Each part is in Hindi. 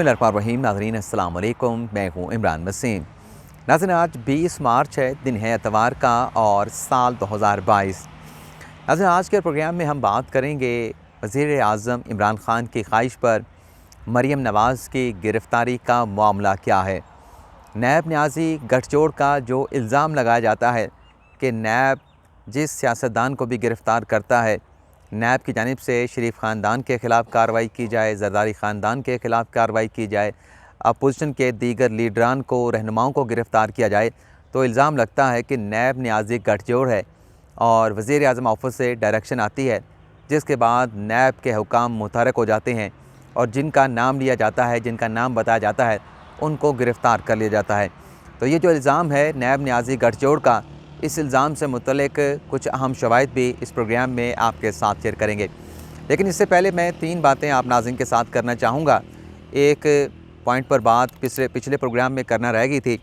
बिस्मिल्लाहिर्रहमानिर्रहीम। नाज़रीन अस्सलाम वालेकुम, मैं हूँ इमरान वसीम। नाज़रीन आज 20 मार्च है, दिन है एतवार का और साल 2022। नाज़रीन आज के प्रोग्राम में हम बात करेंगे वज़ीर आज़म इमरान ख़ान की ख्वाहिश पर मरीम नवाज़ की गिरफ़्तारी का मामला क्या है। नैब न्याज़ी गठजोड़ का जो इल्ज़ाम लगाया जाता है कि नैब जिस सियासतदान को भी गिरफ़्तार करता है, नैब की जानिब से शरीफ ख़ानदान के ख़िलाफ़ कार्रवाई की जाए, ज़रदारी ख़ानदान के ख़िलाफ़ कार्रवाई की जाए, अपोजिशन के दीगर लीडरान को, रहनुमाओं को गिरफ़्तार किया जाए, तो इल्ज़ाम लगता है कि नैब न्याज़ी गठजोड़ है और वज़ीर आज़म ऑफ़िस से डायरेक्शन आती है, जिसके बाद नैब के हुकाम मुतहरक हो जाते हैं और जिनका नाम लिया जाता है, जिनका नाम बताया जाता है, उनको गिरफ़्तार कर लिया जाता है। तो ये जो इल्ज़ाम है नैब न्याज़ी गठजोड़ का, इस इल्ज़ाम से मुतल्लिक कुछ अहम शवाहिद भी इस प्रोग्राम में आपके साथ शेयर करेंगे। लेकिन इससे पहले मैं 3 बातें आप नाज़रीन के साथ करना चाहूँगा। एक पॉइंट पर बात पिछले प्रोग्राम में करना रह गई थी,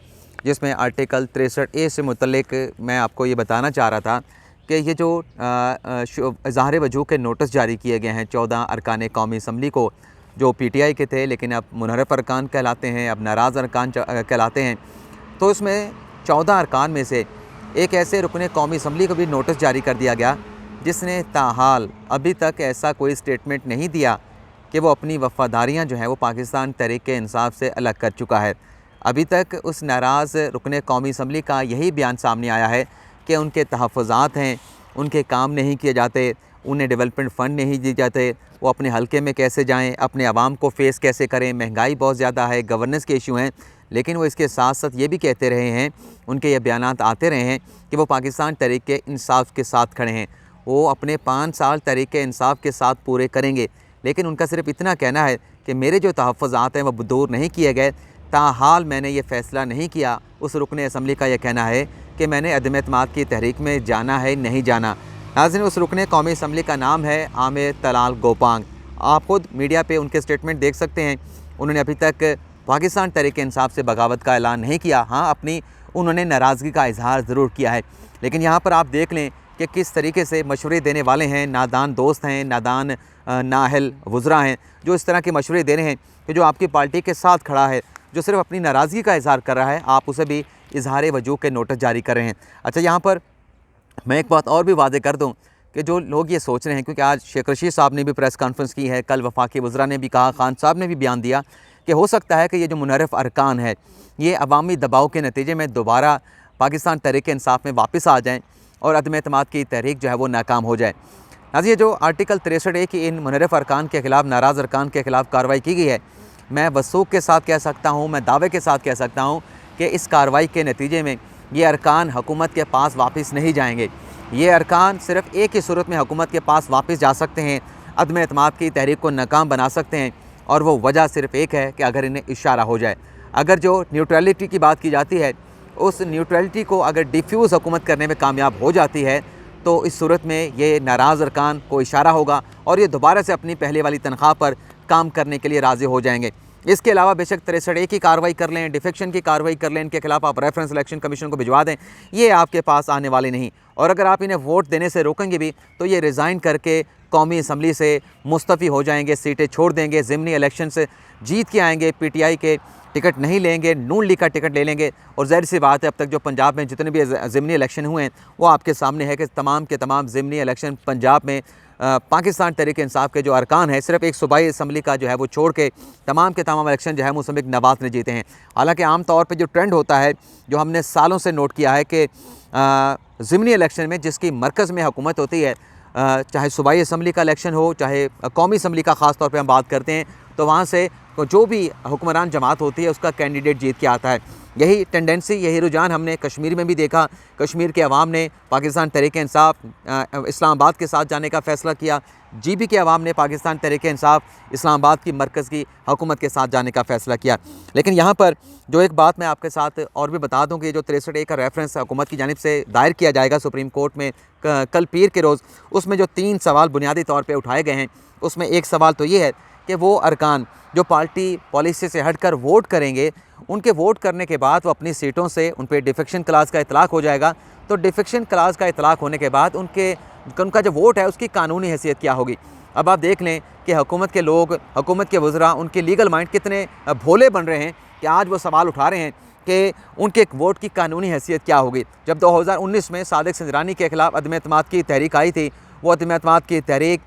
जिसमें आर्टिकल 63A से मुतल्लिक मैं आपको ये बताना चाह रहा था कि ये जो इज़हार वजूह के नोटिस जारी किए गए हैं 14 अरकान कौमी असम्बली को, जो PTI के थे लेकिन अब मुनहरफ अरकान कहलाते हैं, अब नाराज़ अरकान कहलाते हैं। तो इसमें 14 अरकान में से एक ऐसे रुकने कौमी असम्बली को भी नोटिस जारी कर दिया गया जिसने ताहाल अभी तक ऐसा कोई स्टेटमेंट नहीं दिया कि वो अपनी वफ़ादारियाँ जो हैं वो पाकिस्तान तहरीक-ए-इंसाफ़ से अलग कर चुका है। अभी तक उस नाराज़ रुकने कौमी असम्बली का यही बयान सामने आया है कि उनके तहफ़्फ़ुज़ात हैं, उनके काम नहीं किए जाते, उन्हें डेवलपमेंट फ़ंड नहीं दिए जाते, वो अपने हलके में कैसे जाएँ, अपने आवाम को फ़ेस कैसे करें, महंगाई बहुत ज़्यादा है, गवर्नेंस के इशू हैं। लेकिन वो इसके साथ साथ ये भी कहते रहे हैं, उनके ये बयानात आते रहे हैं कि वो पाकिस्तान तहरीक-ए-इंसाफ़ के साथ खड़े हैं, वो अपने 5 साल तहरीक-ए-इंसाफ़ के साथ पूरे करेंगे। लेकिन उनका सिर्फ इतना कहना है कि मेरे जो तहफ़्फ़ुज़ात हैं वो दूर नहीं किए गए, ताहाल मैंने ये फ़ैसला नहीं किया। उस रुकने असम्बली का यह कहना है कि मैंने अदम-ए-एतमाद की तहरीक में जाना है, नहीं जाना। नाज़रीन उस रुकने कौमी असम्बली का नाम है आमिर तलाल गोपांग। आप खुद मीडिया पे उनके स्टेटमेंट देख सकते हैं। उन्होंने अभी तक पाकिस्तान तहरीक-ए-इंसाफ़ से बगावत का ऐलान नहीं किया। हाँ, अपनी उन्होंने नाराज़गी का इज़हार ज़रूर किया है। लेकिन यहाँ पर आप देख लें कि किस तरीके से मशवरे देने वाले हैं, नादान दोस्त हैं, नादान नाअहल वुज़रा हैं, जो इस तरह के मशवरे दे रहे हैं कि जो आपकी पार्टी के साथ खड़ा है, जो सिर्फ अपनी नाराज़गी का इज़हार कर रहा है, आप उसे भी इज़हार वजूह के नोटिस जारी कर रहे हैं। अच्छा, यहाँ पर मैं एक बात और भी वाज़ेह कर दूँ कि जो लोग ये सोच रहे हैं, क्योंकि आज शेख रशीद साहब ने भी प्रेस कॉन्फ्रेंस की है, कल वफाकी वुज़रा ने भी कहा, खान साहब ने भी बयान दिया कि हो सकता है कि ये जो मुनहरफ अरकान है, ये अवामी दबाव के नतीजे में दोबारा पाकिस्तान तहरीक-ए-इंसाफ़ में वापस आ जाएँ और अदम-ए-एतमाद की तहरीक जो है वो नाकाम हो जाए। नाज़रीन, ये जो आर्टिकल 63A की इन मुनहरफ अरकान के ख़िलाफ़, नाराज़ अरकान के ख़िलाफ़ कार्रवाई की गई है, मैं वसूख के साथ कह सकता हूँ, मैं दावे के साथ कह सकता हूँ कि इस कार्रवाई के नतीजे में ये अरकान हुकूमत के पास वापस नहीं जाएंगे। ये अरकान सिर्फ़ एक ही सूरत में हुकूमत के पास वापस जा सकते हैं, अदम-ए-एतमाद की तहरीक को नाकाम बना सकते हैं, और वो वजह सिर्फ़ एक है कि अगर इन्हें इशारा हो जाए। अगर जो न्यूट्रलिटी की बात की जाती है, उस न्यूट्रलिटी को अगर डिफ्यूज़ हुकूमत करने में कामयाब हो जाती है, तो इस सूरत में ये नाराज़ अरकान को इशारा होगा और ये दोबारा से अपनी पहले वाली तनख्वाह पर काम करने के लिए राज़ी हो जाएंगे। इसके अलावा बेशक 63A की कार्रवाई कर लें, डिफेक्शन की कार्रवाई कर लें, इनके खिलाफ आप रेफरेंस इलेक्शन कमीशन को भिजवा दें, ये आपके पास आने वाले नहीं। और अगर आप इन्हें वोट देने से रोकेंगे भी, तो ये रिज़ाइन करके कौमी असम्बली से मुस्तफ़ी हो जाएंगे, सीटें छोड़ देंगे, ज़िमनी इलेक्शन से जीत के आएंगे, PTI के टिकट नहीं लेंगे, नून लीग का टिकट ले लेंगे। और ज़ाहिर सी बात है, अब तक जो पंजाब में जितने भी ज़िमनी इलेक्शन हुए हैं, वो आपके सामने है कि तमाम के तमाम ज़िमनी इलेक्शन पंजाब में पाकिस्तान तहरीक-ए-इंसाफ़ के जो अरकान हैं, सिर्फ एक सूबाई असम्बली का जो है वो छोड़ के तमाम के तमाम इलेक्शन जो है मुसम्मिक नवाज़ ने जीते हैं। हालांकि आम तौर पे जो ट्रेंड होता है, जो हमने सालों से नोट किया है कि ज़िमनी इलेक्शन में जिसकी मरकज़ में हुकूमत होती है, चाहे सूबाई असम्बली का इलेक्शन हो, चाहे कौमी असम्बली का ख़ास तौर पर हम बात करते हैं, तो वहाँ से जो भी हुक्मरान जमात होती है उसका कैंडिडेट जीत के आता है। यही टेंडेंसी, यही रुझान हमने कश्मीर में भी देखा। कश्मीर के अवाम ने पाकिस्तान तहरीक-ए-इंसाफ़ इस्लामाबाद के साथ जाने का फ़ैसला किया। GB के अवाम ने पाकिस्तान तहरीक-ए-इंसाफ़ इस्लामाबाद की मरकज़ की हुकूमत के साथ जाने का फ़ैसला किया। लेकिन यहाँ पर जो एक बात मैं आपके साथ और भी बता दूँ कि जो 63A का रेफरेंस हुकूमत की जानिब से दायर किया जाएगा सुप्रीम कोर्ट में कल पीर के रोज़, उसमें जो 3 सवाल बुनियादी तौर पर उठाए गए हैं, उसमें एक सवाल तो ये है कि वो अरकान जो पार्टी पॉलिसी से हटकर वोट करेंगे, उनके वोट करने के बाद वो अपनी सीटों से उन पर डिफेक्शन क्लास का इतलाक़ हो जाएगा। तो डिफेक्शन क्लास का इतलाक़ होने के बाद उनका जो वोट है उसकी कानूनी हैसियत क्या होगी। अब आप देख लें कि हुकूमत के लोग, हुकूमत के वज़रा, उनके लीगल माइंड कितने भोले बन रहे हैं कि आज वो सवाल उठा रहे हैं कि उनके एक वोट की कानूनी हैसियत क्या होगी। जब 2019 में सादिक सिंजरानी के ख़िलाफ़ अदम एतमाद की तहरीक आई थी, वो अदम एतमाद की तहरीक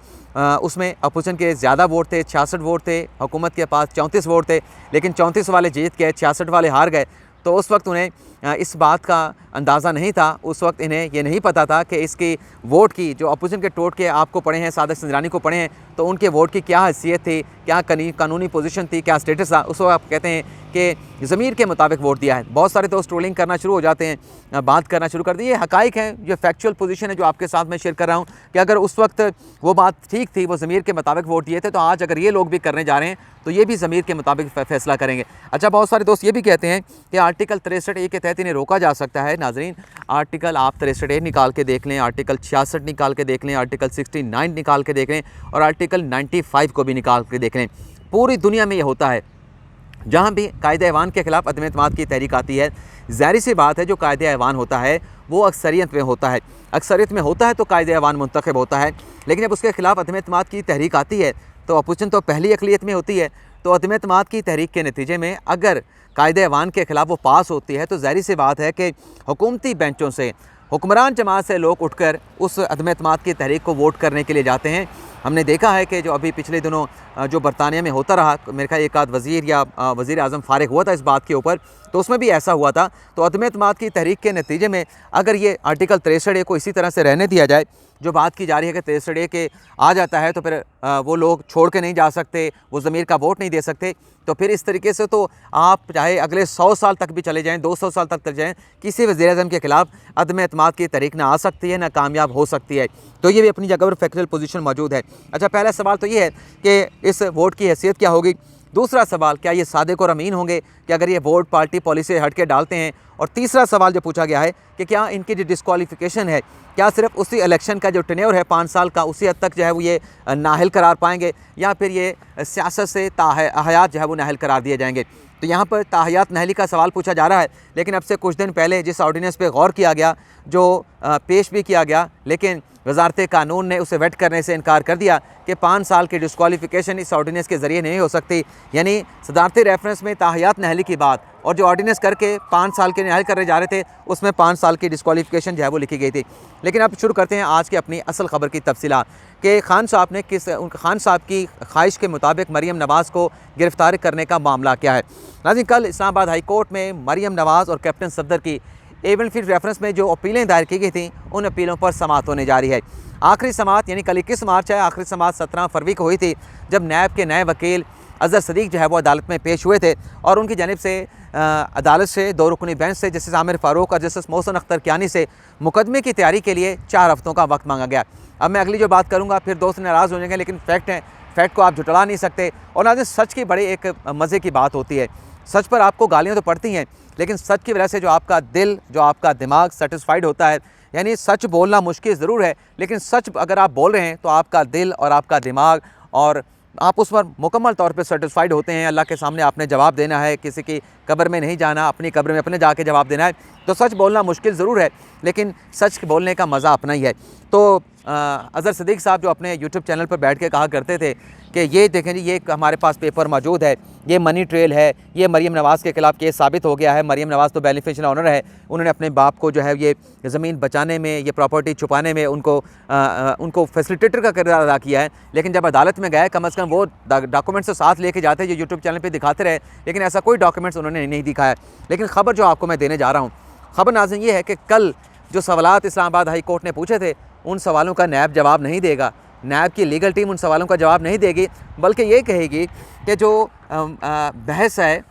उसमें अपोजिशन के ज़्यादा वोट थे, 66 वोट थे, हुकूमत के पास 34 वोट थे, लेकिन 34 वाले जीत गए, 66 वाले हार गए। तो उस वक्त उन्हें इस बात का अंदाज़ा नहीं था, उस वक्त इन्हें ये नहीं पता था कि इसकी वोट की, जो अपोजिशन के टोट के आपको पढ़े हैं, सादिक सिंजरानी को पढ़े हैं, तो उनके वोट की क्या हैसियत थी, क्या कानूनी पोजीशन थी, क्या स्टेटस था। उस वक्त आप कहते हैं कि ज़मीर के मुताबिक वोट दिया है। बहुत सारे दोस्त ट्रोलिंग करना शुरू हो जाते हैं, बात करना शुरू कर दी। ये हक़ाइक़ हैं, ये फैक्चुअल पोजीशन है जो आपके साथ मैं शेयर कर रहा हूँ कि अगर उस वक्त वो बात ठीक थी, वो ज़मीर के मुताबिक वोट दिए थे, तो आज अगर ये लोग भी करने जा रहे हैं तो ये भी ज़मीर के मुताबिक फ़ैसला करेंगे। अच्छा, बहुत सारे दोस्त ये भी कहते हैं कि आर्टिकल 63A के तहत इन्हें रोका जा सकता है। नाज़रीन, आर्टिकल आप 63A निकाल के देख लें, आर्टिकल 66 निकाल के देख लें, आर्टिकल 69 निकाल के देख लें और आर्टिकल 95 को भी निकाल के देख लें। पूरी दुनिया में ये होता है, जहाँ भी कायदे ऐवान के ख़िलाफ़ अदम एतमाद की तहरीक आती है, ज़ाहिर सी बात है जो कायदे ऐवान होता है वो अक्सरियत में होता है। अक्सरियत में होता है तो कायदे ऐवान मुंतखब होता है, लेकिन जब उसके ख़िलाफ़ अदम एतमाद की तहरीक आती है तो अपोजिशन तो पहली अक़लियत में होती है। तो अदम एतमाद की तहरीक के नतीजे में अगर कायदे ऐवान के ख़िलाफ़ वो पास होती है तो ज़ाहिर सी बात है कि हुकूमती बेंचों से, हुक्मरान जमात से लोग उठकर उस अदम एतमाद की तहरीक को वोट करने के लिए जाते हैं। हमने देखा है कि जो अभी पिछले दिनों जो बरतानिया में होता रहा, मेरे ख्याल एक आध वज़ीर या वज़ीर आज़म फ़ारिग हुआ था इस बात के ऊपर, तो उसमें भी ऐसा हुआ था। तो अदम एतमाद की तहरीक के नतीजे में अगर ये आर्टिकल 63A को इसी तरह से रहने दिया जाए, जो बात की जा रही है कि 63A के आ जाता है तो फिर वो लोग छोड़ के नहीं जा सकते, वो ज़मीर का वोट नहीं दे सकते, तो फिर इस तरीके से तो आप चाहे अगले 100 साल तक भी चले जाएँ, 200 साल तक जाएँ, किसी वज़ीर-ए-आज़म के ख़िलाफ़ अदम एतमाद की तहरीक ना आ सकती है, ना कामयाब हो सकती है। तो ये भी अपनी जगह पर फैक्चुअल पोजीशन मौजूद है। अच्छा, पहला सवाल तो ये है कि इस वोट की हैसियत क्या होगी। दूसरा सवाल, क्या ये सादिक और अमीन होंगे कि अगर ये वोट पार्टी पॉलिसी हट के डालते हैं। और तीसरा सवाल जो पूछा गया है कि क्या इनकी जो डिस्क्वालिफिकेशन है, क्या सिर्फ उसी इलेक्शन का जो टेन्योर है 5 साल का, उसी हद तक जो है वो ये नाअहल करार पाएंगे, या फिर ये सियासत से हयात जो है वो नाअहल करार दिए जाएंगे। तो यहाँ पर ताहयात नाअहली का सवाल पूछा जा रहा है, लेकिन अब से कुछ दिन पहले जिस ऑर्डिनेंस पे गौर किया गया, जो पेश भी किया गया, लेकिन वज़ारत कानून ने उसे वेट करने से इनकार कर दिया कि 5 साल की डिस्क्वालिफिकेशन इस ऑर्डिनेंस के ज़रिए नहीं हो सकती। यानी सदारती रेफरेंस में ताहयात नाअहली की बात और जो ऑर्डिनेंस करके 5 साल के नाअहल करने जा रहे थे, उसमें 5 साल की डिस्क्वालिफिकेशन जो है वो लिखी गई थी। लेकिन अब शुरू करते हैं आज की अपनी असल ख़बर की तफसीलात कि खान साहब ने खान साहब की ख्वाहिश के मुताबिक मरीम नवाज़ को गिरफ़्तार करने का मामला क्या है। नाज़रीन, कल इस्लामाबाद हाई कोर्ट में मरीम नवाज़ और कैप्टन सफदर की एवन-फील्ड रेफरेंस में जो अपीलें दायर की गई थी, उन अपीलों पर समाअत होने जा रही है। आखिरी समाअत यानी कल 21 मार्च है, आखिरी समाअत 17 फरवरी को हुई थी, जब नैब के नए वकील अज़हर सदीक़ जो है वो अदालत में पेश हुए थे और उनकी जानिब से अदालत से 2 रुकनी बेंच से जस्टिस आमिर फ़ारूक और जस्टिस मोहसिन अख्तर कियानी से मुकदमे की तैयारी के लिए 4 हफ्तों का वक्त मांगा गया। अब मैं अगली जो बात करूँगा फिर दोस्त नाराज़ हो जाएंगे, लेकिन फैक्ट है, फैक्ट को आप झुटला नहीं सकते। और नाज़रीन, सच की बड़ी एक मज़े की बात होती है, सच पर आपको गालियाँ तो पड़ती हैं, लेकिन सच की वजह से जो आपका दिल, जो आपका दिमाग सेटिस्फाइड होता है। यानी सच बोलना मुश्किल ज़रूर है, लेकिन सच अगर आप बोल रहे हैं तो आपका दिल और आपका दिमाग और आप उस पर मुकम्मल तौर पे सेटिस्फाइड होते हैं। अल्लाह के सामने आपने जवाब देना है, किसी की कब्र में नहीं जाना, अपनी कब्र में अपने जाके जवाब देना है। तो सच बोलना मुश्किल ज़रूर है, लेकिन सच बोलने का मज़ा अपना ही है। तो अज़हर सदीक़ साहब जो अपने यूट्यूब चैनल पर बैठ के कहा करते थे कि ये देखें जी, ये हमारे पास पेपर मौजूद है, ये मनी ट्रेल है, ये मरीम नवाज़ के ख़िलाफ़ केस साबित हो गया है, मरीम नवाज़ तो बेनिफिशियल ऑनर है, उन्होंने अपने बाप को जो है ये ज़मीन बचाने में, ये प्रॉपर्टी छुपाने में उनको फैसिलिटेटर का किरदार अदा किया है। लेकिन जब अदालत में गए, कम अज़ कम वो डॉक्यूमेंट्स तो साथ लेके जाते जो यूट्यूब चैनल पर दिखाते रहे, लेकिन ऐसा कोई डॉक्यूमेंट्स उन्होंने नहीं दिखाया। लेकिन ख़बर जो आपको मैं देने जा रहा हूँ, ख़बर नाज़रीन ये है कि कल जो सवालात इस्लामाबाद हाई कोर्ट ने पूछे थे, उन सवालों का नैब जवाब नहीं देगा। नैब की लीगल टीम उन सवालों का जवाब नहीं देगी, बल्कि ये कहेगी कि जो बहस है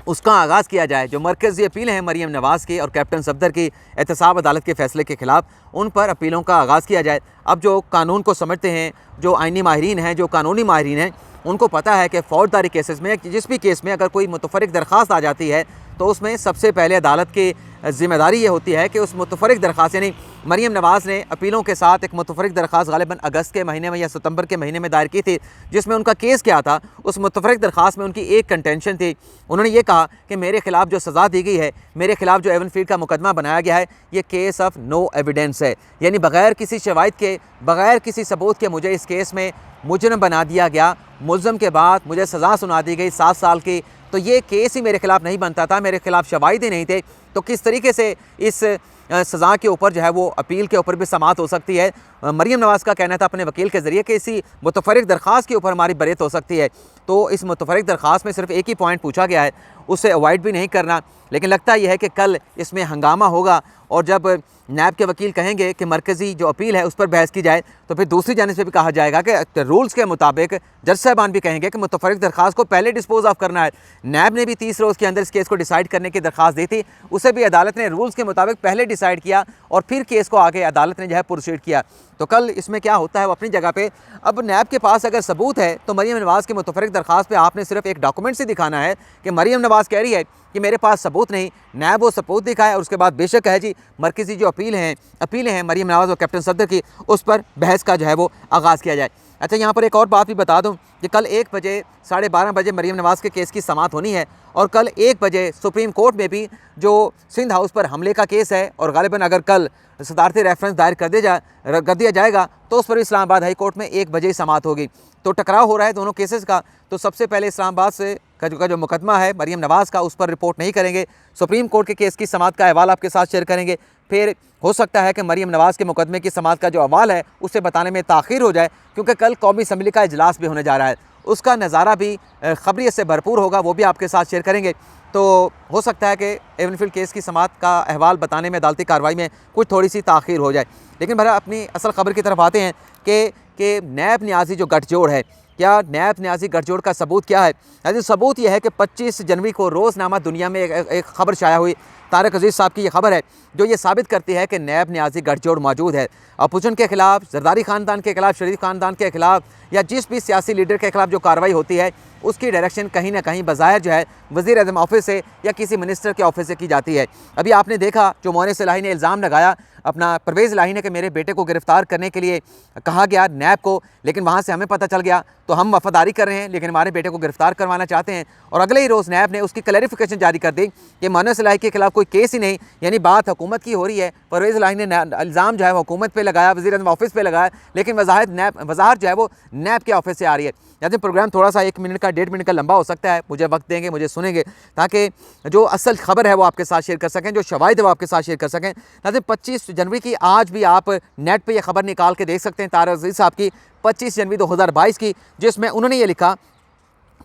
उसका आगाज़ किया जाए। जो मरकज़ी अपील हैं मरीम नवाज़ की और कैप्टन सफदर की एहतसाब अदालत के फ़ैसले के ख़िलाफ़, उन पर अपीलों का आगाज़ किया जाए। अब जो कानून को समझते हैं, जो आइनी माहिरीन हैं, जो कानूनी माहिरीन हैं, उनको पता है कि फ़ौजदारी केसेस में, जिस भी केस में अगर कोई मुतफ़र्रिक़ दरख्वास्त आ जाती है तो उसमें सबसे पहले अदालत की ज़िम्मेदारी ये होती है कि उस मुतफ़र्रिक़ दरख्वास्त यानी मरीम नवाज़ ने अपीलों के साथ एक मुतफरिक दरख्वास्त गालिबन अगस्त के महीने में या सितंबर के महीने में दायर की थी, जिसमें उनका केस क्या था। उस मुतफरिक दरख्वास्त में उनकी एक कंटेंशन थी। उन्होंने ये कहा कि मेरे खिलाफ जो सज़ा दी गई है, मेरे खिलाफ जो एवनफील्ड का मुकदमा बनाया गया है, ये केस ऑफ नो एविडेंस है, यानी बग़ैर किसी शवाहिद के, बग़ैर किसी सबूत के मुझे इस केस में मुजरम बना दिया गया। मुल्ज़म के बाद मुझे सज़ा सुना दी गई 7 साल की, तो ये केस ही मेरे खिलाफ नहीं बनता था, मेरे खिलाफ शवाहिद ही नहीं थे। तो किस तरीके से इस सज़ा के ऊपर जो है वो अपील के ऊपर भी समाअत हो सकती है। मरीम नवाज़ का कहना था अपने वकील के ज़रिए कि इसी मुतफरिक दरख्वास्त के ऊपर हमारी बरीअत हो सकती है। तो इस मुतफरिक दरख्वास्त में सिर्फ एक ही पॉइंट पूछा गया है, उसे अवॉइड भी नहीं करना। लेकिन लगता यह है कि कल इसमें हंगामा होगा और जब नैब के वकील कहेंगे कि मरकज़ी जो अपील है उस पर बहस की जाए, तो फिर दूसरी जानिब से भी कहा जाएगा कि रूल्स के मुताबिक जज साहबान भी कहेंगे कि मुतफरिक दरख्वास्त को पहले डिस्पोज ऑफ करना है। नैब ने भी 30 रोज़ के अंदर इस केस को डिसाइड करने की दरख्वास्त दी थी, उसे भी अदालत ने रूल्स के मुताबिक पहले डिसाइड किया और फिर केस को आगे अदालत ने जो है प्रोसीड किया। तो कल इसमें क्या होता है वो अपनी जगह पे। अब नैब के पास अगर सबूत है तो मरीम नवाज़ की मुतफरिक दरख्वास्त पे आपने सिर्फ एक डॉक्यूमेंट से दिखाना है कि मरीम नवाज़ कह रही है कि मेरे पास सबूत नहीं, नैब वो सबूत दिखाए और उसके बाद बेशक है जी मरकज़ी जो अपीलें हैं मरीम नवाज़ और कैप्टन सफदर की, उस पर बहस का जो है वो आगाज़ किया जाए। अच्छा, यहाँ पर एक और बात भी बता दूँ कि कल 1 बजे 12:30 बजे मरीम नवाज़ के केस की समाअत होनी है और कल 1 बजे सुप्रीम कोर्ट में भी जो सिंध हाउस पर हमले का केस है और गालिबन अगर कल सदारती रेफरेंस दायर कर दिया जाएगा तो उस पर इस्लामाबाद हाई कोर्ट में 1 बजे ही समाअत होगी। तो टकराव हो रहा है दोनों केसेस का। तो सबसे पहले इस्लामाबाद से का जो मुकदमा है मरीम नवाज़ का, उस पर रिपोर्ट नहीं करेंगे। सुप्रीम कोर्ट के केस की समाअत का अहवाल आपके साथ शेयर करेंगे। फिर हो सकता है कि मरीम नवाज़ के मुकदमे की समाअत का जो अहवाल है उसे बताने में ताख़ीर हो जाए, क्योंकि कल कौमी असम्बली का इजलास भी होने जा रहा है, उसका नज़ारा भी खबरियत से भरपूर होगा, वो भी आपके साथ शेयर करेंगे। तो हो सकता है कि एवनफील्ड केस की समाअत का अहवाल बताने में अदालती कार्रवाई में कुछ थोड़ी सी ताख़ीर हो जाए। लेकिन भरा अपनी असल खबर की तरफ आते हैं कि नैब न्याजी जो गठजोड़ है, क्या नैब न्याजी गठजोड़ का सबूत क्या है? यानी सबूत यह है कि 25 जनवरी को रोज़नामा दुनिया में एक खबर शाया हुई, तारिक अजीज़ साहब की ये खबर है जो ये साबित करती है कि नैब न्याजी गठजोड़ मौजूद है। अपोजिशन के ख़िलाफ़, जरदारी ख़ानदान के ख़िलाफ़, शरीफ ख़ानदान के ख़िलाफ़ या जिस भी सियासी लीडर के ख़िलाफ़ जो कार्रवाई होती है उसकी डायरेक्शन कहीं ना कहीं बज़ाहिर जो है वज़ीर-ए-आज़म ऑफिस से या किसी मिनिस्टर के ऑफिस से की जाती है। अभी आपने देखा जो मोहनिस इलाही ने इल्ज़ाम लगाया अपना परवेज़ इलाही ने कि मेरे बेटे को गिरफ़्तार करने के लिए कहा गया नैब को, लेकिन वहाँ से हमें पता चल गया तो हम वफ़ादारी कर रहे हैं लेकिन हमारे बेटे को गिरफ़्तार करवाना चाहते हैं। और अगले ही रोज़ नैब ने उसकी क्लैरिफिकेशन जारी कर दी कि मोहनिस इलाही के खिलाफ़ कोई केस ही नहीं, यानी बात हुकूमत की हो रही है। परवेज़ इलाही ने इल्ज़ाम जो है हुकूमत पे लगाया, वज़ीर-ए-आज़म ऑफिस पे लगाया, लेकिन वज़ाहत जो है वो नैब के ऑफिस से आ रही है। यानी प्रोग्राम थोड़ा सा 1 मिनट का 1.5 मिनट का लंबा हो सकता है, मुझे वक्त देंगे, मुझे सुनेंगे, ताकि जो असल खबर है वो आपके साथ शेयर कर सकें, जो शवाहिद है वो आपके साथ शेयर कर सकें। नाज़रीन 25 जनवरी की आज भी आप नेट पे ये खबर निकाल के देख सकते हैं तारिक अजीज़ साहब की 25 जनवरी 2022 की, जिसमें उन्होंने ये लिखा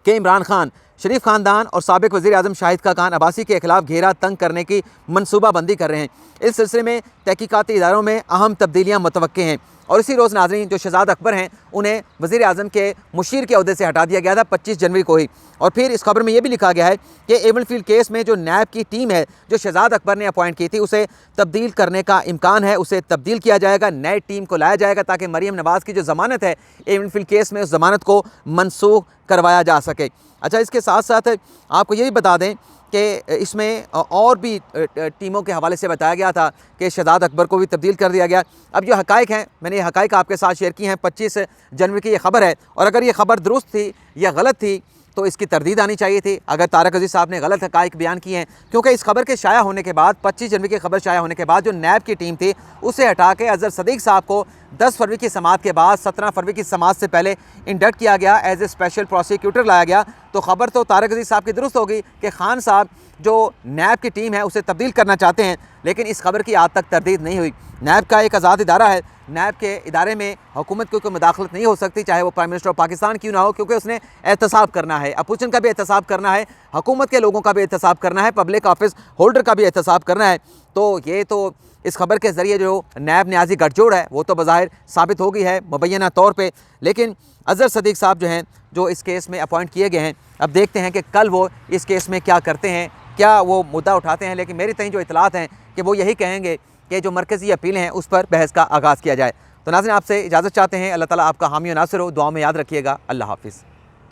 कि इमरान खान, शरीफ ख़ानदान और साबिक़ वज़ीर-ए-आज़म शाहिद खान अब्बासी के खिलाफ घेरा तंग करने की मनसूबाबंदी कर रहे हैं। इस सिलसिले में तहकीकाती इदारों में अहम तब्दीलियाँ मुतवक्के हैं। और इसी रोज़ नाज़रीन जो शहजाद अकबर हैं उन्हें वज़ीर-ए-आज़म के मुशीर के अहदे से हटा दिया गया था 25 जनवरी को ही। और फिर इस खबर में यह भी लिखा गया है कि एवनफील्ड केस में जो नैब की टीम है जो शहजाद अकबर ने अपॉइंट की थी उसे तब्दील करने का इम्कान है, उसे तब्दील किया जाएगा, नई टीम को लाया जाएगा ताकि मरीम नवाज़ की जो ज़मानत है एवनफील्ड केस में उस ज़मानत को मनसूख करवाया जा सके। अच्छा, इसके साथ साथ आपको ये भी बता दें कि इसमें और भी टीमों के हवाले से बताया गया था कि शहजाद अकबर को भी तब्दील कर दिया गया। अब जो हक़ाइक़ हैं मैंने ये हक़ाइक़ आपके साथ शेयर की हैं। 25 जनवरी की ये खबर है और अगर ये खबर दुरुस्त थी या गलत थी तो इसकी तरदीद आनी चाहिए थी अगर तारिक अजीज़ साहब ने गलत हक़ाइक़ बयान किए हैं, क्योंकि इस खबर के शाया होने के बाद 25 जनवरी की खबर शाया होने के बाद जो नैब की टीम थी उसे हटा के अज़हर सदीक़ साहब को 10 फरवरी की समाअत के बाद 17 फरवरी की समाअत से पहले इंडक्ट किया गया, एज ए स्पेशल प्रोसिक्यूटर लाया गया। तो खबर तो तारिक अजीज़ साहब की दुरुस्त होगी कि खान साहब जो नैब की टीम है उसे तब्दील करना चाहते हैं, लेकिन इस खबर की आज तक तरदीद नहीं हुई। नैब का एक आज़ाद इदारा है, नैब के इदारे में हुकूमत की कोई मुदाखलत नहीं हो सकती, चाहे वो प्राइम मिनिस्टर ऑफ पाकिस्तान क्यों ना हो, क्योंकि उसने एहतसाब करना है, अपोजिशन का भी एहतसाब करना है, हुकूमत के लोगों का भी एहतसाब करना है, पब्लिक ऑफिस होल्डर का भी एहतसाब करना है। तो ये तो इस खबर के ज़रिए जो नैब न्याजी गठजोड़ है वो तो बज़ाहिर साबित हो गई है मुबैना तौर पे, लेकिन अज़हर सदीक़ साहब जो हैं जो इस केस में अपॉइंट किए गए हैं, अब देखते हैं कि कल वो इस केस में क्या करते हैं, क्या वो मुद्दा उठाते हैं। लेकिन मेरी तहीं जो इतलात हैं कि वो यही कहेंगे कि जो मरकज़ी अपीलें हैं उस पर बहस का आगाज़ किया जाए। तो नाज़रीन आपसे इजाज़त चाहते हैं, अल्लाह ताला आपका हामी और नासिर हो, दुआ में याद रखिएगा। अल्लाह हाफ़िज़।